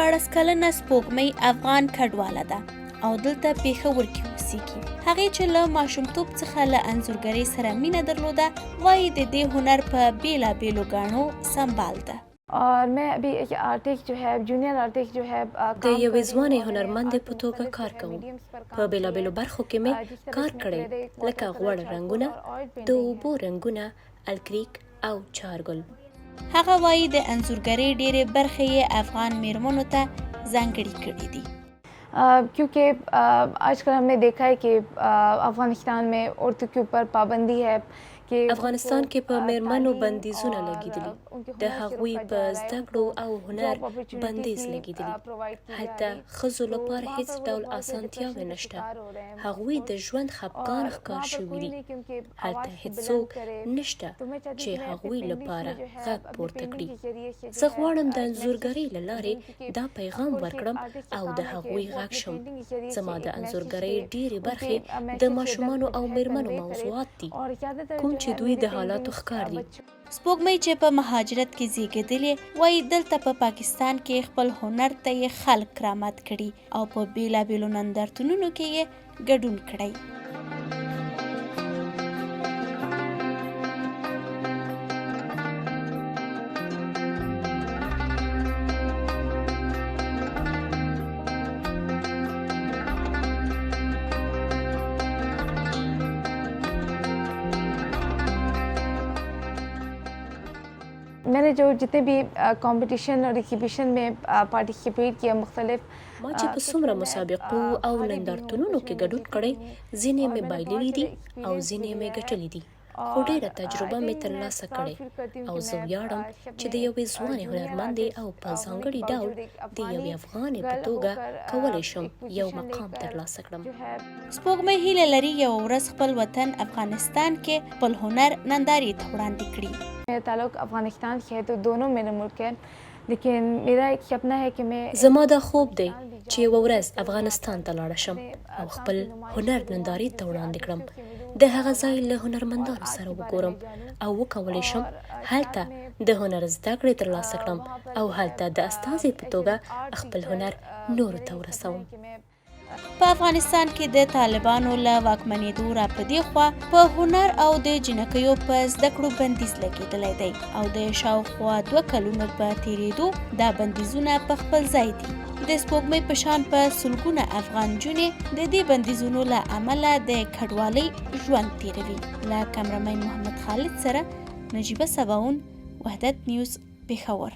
14 کلنه سپوږمۍ افغان کډواله ده او دلته پېښور کې اوسېږي. هغې چې له ماشومتوب څخه له انځورګرۍ سره مینه درلوده وایي د دې هنر په بېلابېلو ګاڼو سمبال ده. और मैं अभी एक आर्टिस्ट जो है जूनियर आर्टिस्ट जो है د یوې ځوانې هنرمندې په توګه کار کوم. په بېلابېلو برخو کې مې کار کړی لکه غوړ رنګونه، د اوبو رنګونه، الکریک او چارګل. هغه وایي د انځورګرۍ ډېرې برخې یې افغان میرمنو ته ځانګړي کړي دي. क्योंकि आजकल हमने देखा है कि अफगानिस्तान में औरतों के ऊपर पाबंदी है. افغانستان کې په میرمنو بندیزونه لګېدلي، د هغوی په زده کړو او هنر بندیز لګېدلي. هلته ښځو لپاره هیڅ ډول اسانتیاوې نشته. هغوی د ژوند خفګان ښکار شوي دي. هلته هیڅوک نشته چې هغوی لپاره غږ پورته کړي. زه غواړم د انځورګرۍ له لارې دا پیغام ورکړم او د هغوی غږ شم. زما د انځورګرۍ ډېرې برخې د ماشومانو او میرمنو موضوعات دي کوم چې دوی د حالاتو ښکار دي. سپوږمۍ چې په مهاجرت کې زیږېدلې وایي دلته په پاکستان کې خپل هنر ته یې خلک رامات کړي او په بېلابېلو نندارتونونو کې یې ګډون کړی. मैंने जो जितने भी कंपटीशन और एग्जीबिशन में पार्टिसिपेट किया मुख्तलिफ ما چې په څومره مسابقو او نندارتونونو کې ګډون کړی، ځینې مې بایللي دي او ځینې مې ګټلي دي، خو ډېره تجربه مې ترلاسه کړې او زه ویاړم چې د یوې ځوانې هنرمندې او په ځانګړي ډول د یوې افغانې په توګه کولی شم یو مقام ترلاسه کړم. سپوږمۍ هیله لري یوه ورځ خپل وطن افغانستان کې خپل هنر نندارې ته وړاندې کړي. मेरा ताल्लुक अफगानिस्तान से है तो दोनों मेरे मुल्क है, लेकिन मेरा एक सपना है कि मैं زما دا خوب دی چې یوه ورځ افغانستان ته لاړه شم او خپل هنر نندارې ته وړاندې کړم. د هغه ځای له هنرمندانو سره وګورم او وکولی شم هلته د هنر زده کړې ترلاسه کړم او هلته د استازې په توګه خپل هنر نورو ته ورسوم. په افغانستان کې د طالبانو له واکمنېدو را په دې خوا په هنر او د جنکیو په زده کړو بندیز لګېدلی دی او د شاوخوا 2 کلونو په تېرېدو دا بندیزونه په خپل ځای دي. د سپوږمۍ په شان په سلګونه افغان نجونې د دې بندیزونو له امله د کډوالۍ ژوند تېروي. له کمرمین محمد خالد سره نجیبه سباون، وحدت نیوز، پېښور.